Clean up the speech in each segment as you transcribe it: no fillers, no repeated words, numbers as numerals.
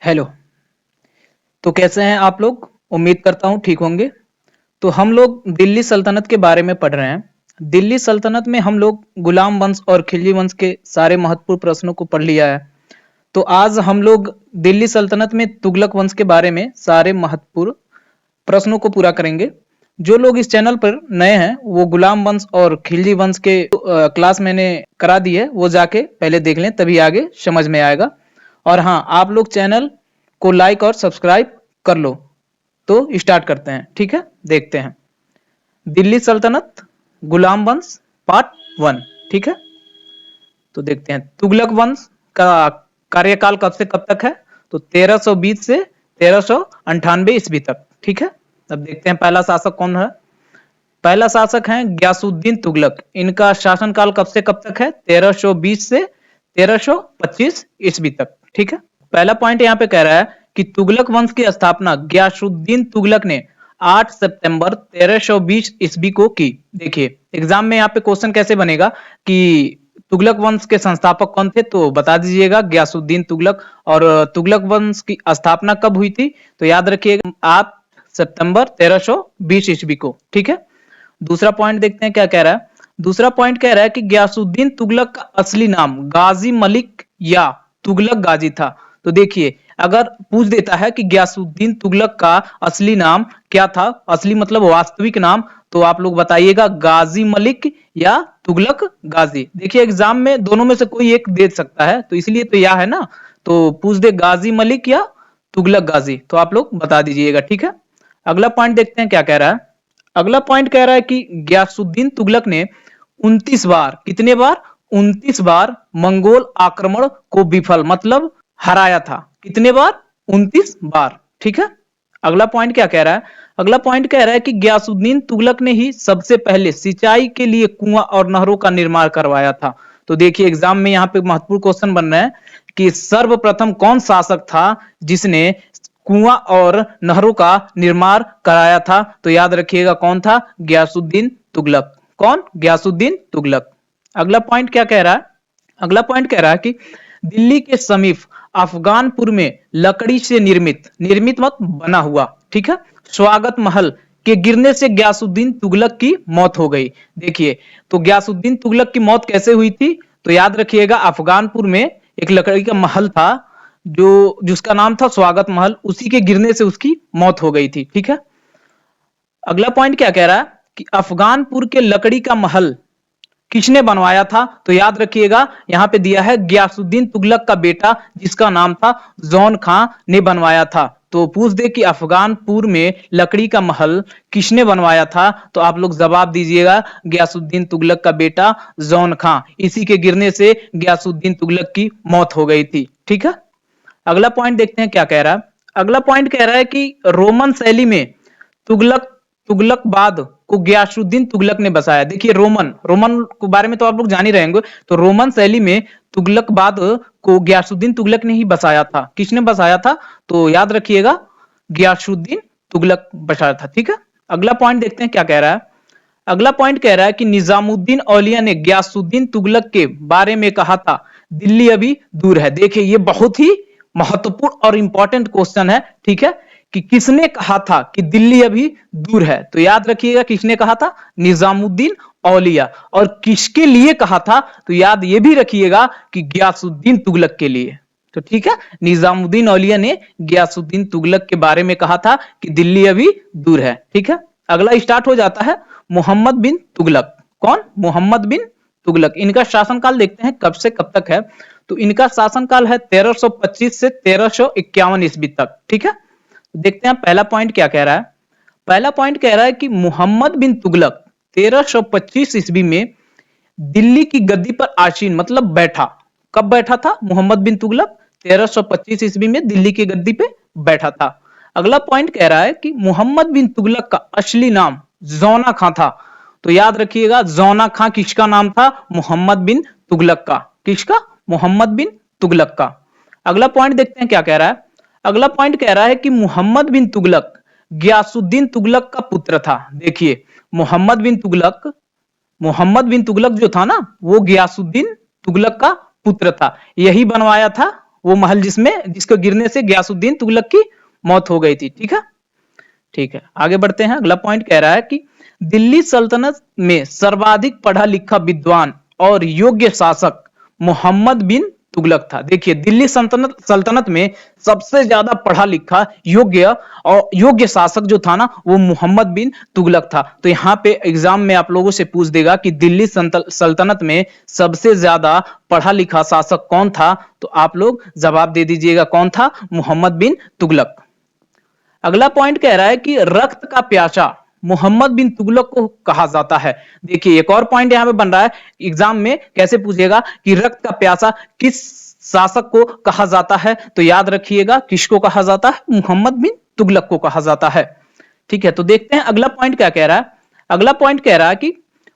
Hello. तो कैसे हैं आप लोग? उम्मीद करता हूँ ठीक होंगे। तो हम लोग दिल्ली सल्तनत के बारे में पढ़ रहे हैं। दिल्ली सल्तनत में हम लोग गुलाम वंश और खिलजी वंश के सारे महत्वपूर्ण प्रश्नों को पढ़ लिया है। तो आज हम लोग दिल्ली सल्तनत में तुगलक वंश के बारे में सारे महत्वपूर्ण प्रश्नों को पूरा करेंगे। जो लोग इस चैनल पर नए हैं वो गुलाम वंश और खिलजी वंश के क्लास मैंने करा दी है, वो जाके पहले देख लें, तभी आगे समझ में आएगा। और हाँ, आप लोग चैनल को लाइक और सब्सक्राइब कर लो। तो स्टार्ट करते हैं, ठीक है? देखते हैं दिल्ली सल्तनत गुलाम वंश पार्ट 1। ठीक है, तो देखते हैं तुगलक वंश का कार्यकाल कब से कब तक है। तो 1320 से 1398 ईस्वी तक। ठीक है, अब देखते हैं पहला शासक कौन है। पहला शासक है ग्यासुद्दीन तुगलक। इनका शासनकाल कब से कब तक है? 1320 से 1325 ईस्वी तक। ठीक है, पहला पॉइंट यहाँ पे कह रहा है कि तुगलक वंश की स्थापना ग्यासुद्दीन तुगलक ने 8 सितंबर 1320 ईस्वी को की। देखिए एग्जाम में यहाँ पे क्वेश्चन कैसे बनेगा कि तुगलक वंश के संस्थापक कौन थे, तो बता दीजिएगा ग्यासुद्दीन तुगलक। और तुगलक वंश की स्थापना कब हुई थी, तो याद रखिएगा 8 सितंबर 1320 ईस्वी को। ठीक है, दूसरा पॉइंट देखते हैं क्या कह रहा है। दूसरा पॉइंट कह रहा है कि ग्यासुद्दीन तुगलक का असली नाम गाजी मलिक या तुगलक गाजी था। तो देखिए अगर पूछ देता है कि ग्यासुद्दीन तुगलक का असली नाम क्या था, असली मतलब वास्तविक नाम, तो आप लोग बताइएगा गाजी मलिक या तुगलक गाजी। देखिए एग्जाम में दोनों में से कोई एक दे सकता है, तो इसलिए तो यह है ना, तो पूछ दे गाजी मलिक या तुगलक गाजी, तो आप लोग बता दीजिएगा। ठीक है, अगला पॉइंट देखते हैं क्या कह रहा है। अगला पॉइंट कह रहा है कि ग्यासुद्दीन तुगलक ने 29 बार, कितने बार? 29 बार मंगोल आक्रमण को विफल मतलब हराया था। कितने बार? 29 बार। ठीक है, अगला पॉइंट क्या कह रहा है। अगला पॉइंट कह रहा है कि ग्यासुद्दीन तुगलक ने ही सबसे पहले सिंचाई के लिए कुआं और नहरों का निर्माण करवाया था। तो देखिए एग्जाम में यहाँ पे महत्वपूर्ण क्वेश्चन बन रहा है कि सर्वप्रथम कौन शासक था जिसने कुआं और नहरों का निर्माण कराया था, तो याद रखिएगा कौन था? ग्यासुद्दीन तुगलक। कौन? ग्यासुद्दीन तुगलक। अगला पॉइंट क्या कह रहा है। अगला पॉइंट कह रहा है कि दिल्ली के समीप अफगानपुर में लकड़ी से निर्मित, निर्मित मत बना हुआ, ठीक है, स्वागत महल के गिरने से ग्यासुद्दीन तुगलक की मौत हो गई। देखिए तो ग्यासुद्दीन तुगलक की मौत कैसे हुई थी, तो याद रखिएगा अफगानपुर में एक लकड़ी का महल था जो जिसका नाम था स्वागत महल, उसी के गिरने से उसकी मौत हो गई थी। ठीक है, अगला पॉइंट क्या कह रहा है कि अफगानपुर के लकड़ी का महल किसने बनवाया था, तो याद रखिएगा यहां पे दिया है ग्यासुद्दीन तुगलक का बेटा जिसका नाम था जौन खां ने बनवाया था। तो पूछ दे कि अफगानपुर में लकड़ी का महल किसने बनवाया था, तो आप लोग जवाब दीजिएगा ग्यासुद्दीन तुगलक का बेटा जौन खां। इसी के गिरने से ग्यासुद्दीन तुगलक की मौत हो गई थी। ठीक है, अगला पॉइंट देखते हैं क्या कह रहा है। अगला पॉइंट कह रहा है कि रोमन शैली में तुगलक तुगलकबाद को ग्यासुद्दीन तुगलक ने बसाया। देखिए रोमन रोमन के बारे में तो आप लोग जान ही रहेंगे, तो रोमन शैली में तुगलकबाद को ग्यासुद्दीन तुगलक ने ही बसाया था। किसने बसाया था, तो याद रखिएगा ग्यासुद्दीन तुगलक बसाया था। ठीक है, अगला पॉइंट देखते हैं क्या कह रहा है। अगला पॉइंट कह रहा है कि निजामुद्दीन औलिया ने ग्यासुद्दीन तुगलक के बारे में कहा था दिल्ली अभी दूर है। देखिए ये बहुत ही महत्वपूर्ण और इंपॉर्टेंट क्वेश्चन है। ठीक है, कि किसने कहा था कि दिल्ली अभी दूर है, तो याद रखिएगा किसने कहा था? निजामुद्दीन औलिया। और किसके लिए कहा था, तो याद ये भी रखिएगा कि ग्यासुद्दीन तुगलक के लिए। तो ठीक है, निजामुद्दीन औलिया ने ग्यासुद्दीन तुगलक के बारे में कहा था कि दिल्ली अभी दूर है। ठीक है, अगला स्टार्ट हो जाता है मोहम्मद बिन तुगलक। कौन? मोहम्मद बिन तुगलक। इनका शासनकाल देखते हैं कब से कब तक है। तो इनका शासनकाल है 1325 से 1351 ईस्वी तक। ठीक है, देखते हैं पहला पॉइंट क्या कह रहा है। पहला पॉइंट कह रहा है कि मोहम्मद बिन तुगलक 1325 ईस्वी में दिल्ली की गद्दी पर आसीन मतलब बैठा। कब बैठा था मोहम्मद बिन तुगलक? 1325 ईस्वी में दिल्ली की गद्दी पे बैठा था। अगला पॉइंट कह रहा है कि मोहम्मद बिन तुगलक का असली नाम जौना खां था। तो याद रखिएगा जौना खां किसका नाम था? मोहम्मद बिन तुगलक का। किसका? मोहम्मद बिन तुगलक का। अगला पॉइंट देखते हैं क्या कह रहा है। अगला पॉइंट कह रहा है कि मोहम्मद बिन तुगलक ग्यासुद्दीन तुगलक का पुत्र था। देखिए मोहम्मद बिन तुगलक जो था ना, वो ग्यासुद्दीन तुगलक का पुत्र था। यही बनवाया था वो महल जिसको गिरने से गयासुद्दीन तुगलक की मौत हो गई थी। ठीक है, ठीक है, आगे बढ़ते हैं। अगला पॉइंट कह रहा है कि दिल्ली सल्तनत में सर्वाधिक पढ़ा लिखा विद्वान और योग्य शासक मोहम्मद बिन तुगलक था। देखिए, दिल्ली सल्तनत में सबसे ज्यादा पढ़ा लिखा योग्य शासक जो था ना, वो मोहम्मद बिन तुगलक था। तो यहाँ पे एग्जाम में आप लोगों से पूछ देगा कि दिल्ली सल्तनत में सबसे ज्यादा पढ़ा लिखा शासक कौन था, तो आप लोग जवाब दे दीजिएगा कौन था, मोहम्मद बिन तुगलक। अगला पॉइंट कह रहा है कि रक्त का प्यासा मोहम्मद बिन तुगलक को कहा जाता है। देखिए, एक और पॉइंट यहां पे बन रहा है, एग्जाम में कैसे पूछेगा कि रक्त का प्यासा किस शासक को कहा जाता है, तो याद रखिएगा किसको कहा जाता है, मोहम्मद बिन तुगलक को कहा जाता है। ठीक है, तो देखते हैं अगला पॉइंट क्या कह रहा है। अगला पॉइंट कह रहा है कि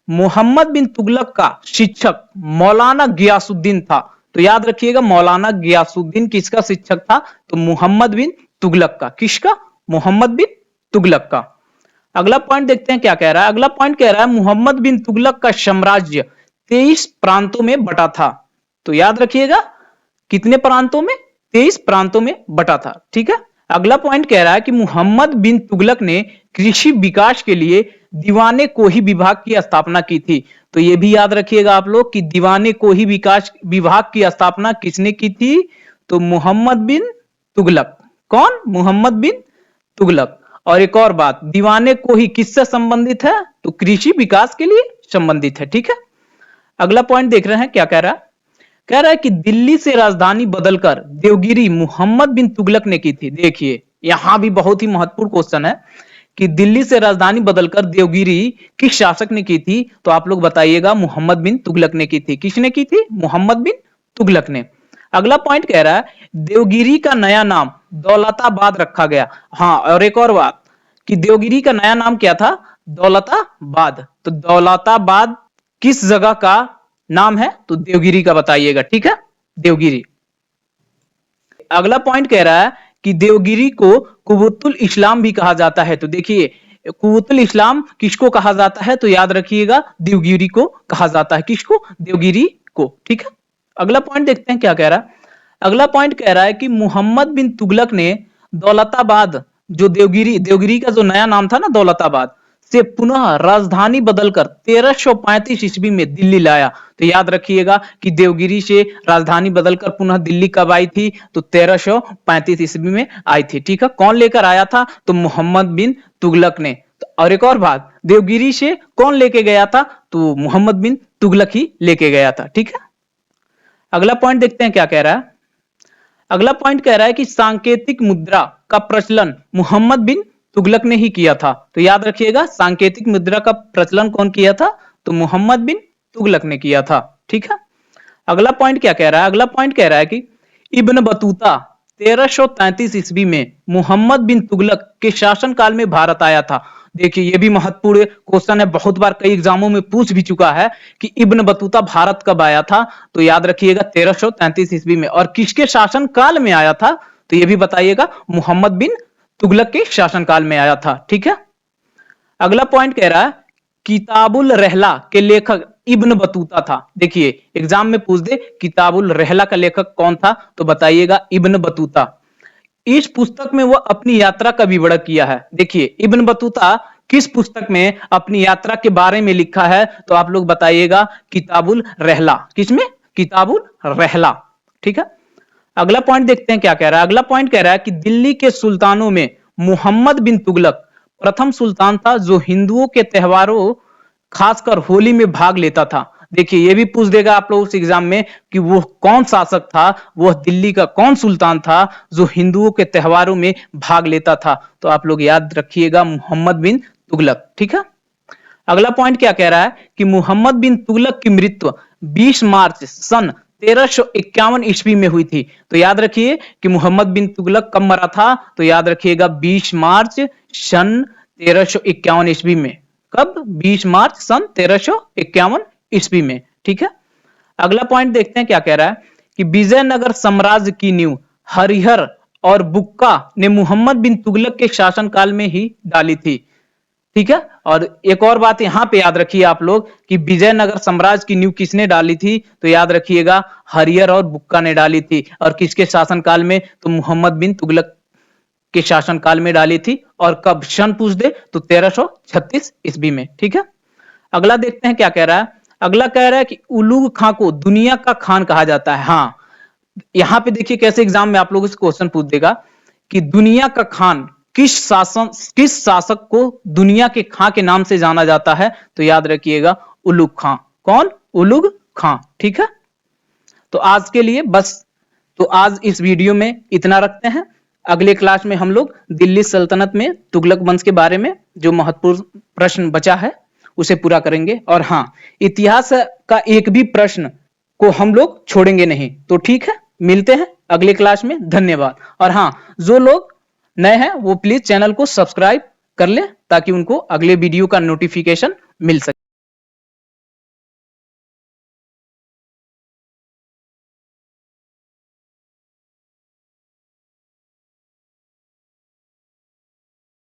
मोहम्मद बिन तुगलक का शिक्षक मौलाना गियासुद्दीन था। तो याद रखिएगा, मौलाना गियासुद्दीन किसका शिक्षक था, तो मोहम्मद बिन तुगलक का। किसका, मोहम्मद बिन तुगलक का। अगला पॉइंट देखते हैं क्या कह रहा है। अगला पॉइंट कह रहा है मोहम्मद बिन तुगलक का साम्राज्य 23 प्रांतों में बटा था। तो याद रखिएगा कितने प्रांतों में, 23 प्रांतों में बटा था। ठीक है, अगला पॉइंट कह रहा है कि मोहम्मद बिन तुगलक ने कृषि विकास के लिए दीवाने कोही विभाग की स्थापना की थी। तो यह भी याद रखिएगा आप लोग कि दीवाने कोही विकास विभाग की स्थापना किसने की थी, तो मोहम्मद बिन तुगलक। कौन, मोहम्मद बिन तुगलक। और एक और बात, दीवाने कोही किससे संबंधित है, तो कृषि विकास के लिए संबंधित है। ठीक है, अगला पॉइंट देख रहे हैं क्या कह रहा है। कह रहा है कि दिल्ली से राजधानी बदलकर देवगिरी मोहम्मद बिन तुगलक ने की थी। देखिए, यहां भी बहुत ही महत्वपूर्ण क्वेश्चन है कि दिल्ली से राजधानी बदलकर देवगिरी किस शासक ने की थी, तो आप लोग बताइएगा मोहम्मद बिन तुगलक ने की थी। किसने की थी, मोहम्मद बिन तुगलक ने। अगला पॉइंट कह रहा है देवगिरी का नया नाम दौलताबाद रखा गया। हाँ, और एक और बात कि देवगिरी का नया नाम क्या था, दौलताबाद। तो दौलताबाद किस जगह का नाम है, तो देवगिरी का बताइएगा। ठीक है, देवगिरी। अगला पॉइंट कह रहा है कि देवगिरी को कुवुतुल इस्लाम भी कहा जाता है। तो देखिए, कुवुतुल इस्लाम किसको कहा जाता है, तो याद रखिएगा देवगिरी को कहा जाता है। किसको, देवगिरी को। ठीक है, अगला पॉइंट देखते हैं क्या कह रहा है। अगला पॉइंट कह रहा है कि मोहम्मद बिन तुगलक ने दौलताबाद, जो देवगिरी का जो नया नाम था ना दौलताबाद, से पुनः राजधानी बदलकर 1335 ईस्वी में दिल्ली लाया। तो याद रखिएगा कि देवगिरी से राजधानी बदलकर पुनः दिल्ली कब आई थी, तो 1335 ईस्वी में आई थी। ठीक है, कौन लेकर आया था, तो मोहम्मद बिन तुगलक ने। और एक और बात, देवगिरी से कौन लेके गया था, तो मोहम्मद बिन तुगलक ही लेके गया था। ठीक है, अगला पॉइंट देखते हैं क्या कह रहा है। अगला पॉइंट कह रहा है कि सांकेतिक मुद्रा का प्रचलन मोहम्मद बिन तुगलक ने ही किया था। तो याद रखिएगा सांकेतिक मुद्रा का प्रचलन कौन किया था, तो मोहम्मद बिन तुगलक ने किया था। ठीक है, अगला पॉइंट क्या कह रहा है। अगला पॉइंट कह रहा है कि इब्न बतूता 1333 ईस्वी में मोहम्मद बिन तुगलक के शासनकाल में भारत आया था। देखिए, ये भी महत्वपूर्ण क्वेश्चन है, बहुत बार कई एग्जामों में पूछ भी चुका है कि इब्न बतूता भारत कब आया था, तो याद रखिएगा 1333 ईस्वी में। और किसके शासन काल में आया था, तो ये भी बताइएगा मोहम्मद बिन तुगलक के शासनकाल में आया था। ठीक है, अगला पॉइंट कह रहा है किताबुल रहला के लेखक इब्न बतूता था। देखिए, एग्जाम में पूछ दे किताबुल रहला का लेखक कौन था, तो बताइएगा इब्न बतूता। इस पुस्तक में वह अपनी यात्रा का विवरण किया है। देखिए, इब्न बतूता किस पुस्तक में अपनी यात्रा के बारे में लिखा है, तो आप लोग बताइएगा किताबुल रहला। किसमें, किताबुल रहला। ठीक है, अगला पॉइंट देखते हैं क्या कह रहा है। अगला पॉइंट कह रहा है कि दिल्ली के सुल्तानों में मोहम्मद बिन तुगलक प्रथम सुल्तान था जो हिंदुओं के त्योहारों खासकर होली में भाग लेता था। देखिए, ये भी पूछ देगा आप लोग उस एग्जाम में कि वो कौन शासक था, वह दिल्ली का कौन सुल्तान था जो हिंदुओं के त्योहारों में भाग लेता था, तो आप लोग याद रखिएगा मोहम्मद बिन तुगलक। ठीक है, अगला पॉइंट क्या कह रहा है कि मोहम्मद बिन तुगलक की मृत्यु 20 मार्च सन 1351 ईस्वी में हुई थी। तो याद रखिए कि मोहम्मद बिन तुगलक कब मरा था, तो याद रखिएगा 20 मार्च सन 1351 ईस्वी में। कब, 20 मार्च सन 1351 ईस्वी में। ठीक है, अगला पॉइंट देखते हैं क्या कह रहा है कि विजयनगर साम्राज्य की नींव हरिहर और बुक्का ने मोहम्मद बिन तुगलक के शासनकाल में ही डाली थी। ठीक है। और एक और बात यहाँ पे याद रखिए आप लोग कि विजयनगर साम्राज्य की नींव किसने डाली थी, तो याद रखिएगा हरियर और बुक्का ने डाली थी। और किसके शासनकाल में, तो मोहम्मद बिन तुगलक के शासनकाल में डाली थी। और कब, सन पूछ दे तो 1336 ईस्वी में। ठीक है। अगला देखते हैं क्या कह रहा है। अगला कह रहा है कि उलूग खां को दुनिया का खान कहा जाता है। हाँ, यहां पे देखिए कैसे एग्जाम में आप लोगों से क्वेश्चन पूछ देगा कि दुनिया का खान किस शासक को दुनिया के खां के नाम से जाना जाता है, तो याद रखिएगा उलुग खां। कौन? उलुग खां। ठीक है। तो आज के लिए बस, तो आज इस वीडियो में इतना रखते हैं। अगले क्लास में हम लोग दिल्ली सल्तनत में तुगलक वंश के बारे में जो महत्वपूर्ण प्रश्न बचा है उसे पूरा करेंगे। और हाँ, इतिहास का एक भी प्रश्न को हम लोग छोड़ेंगे नहीं। तो ठीक है, मिलते हैं अगले क्लास में। धन्यवाद। और हाँ, जो लोग नए हैं वो प्लीज चैनल को सब्सक्राइब कर लें ताकि उनको अगले वीडियो का नोटिफिकेशन मिल सके।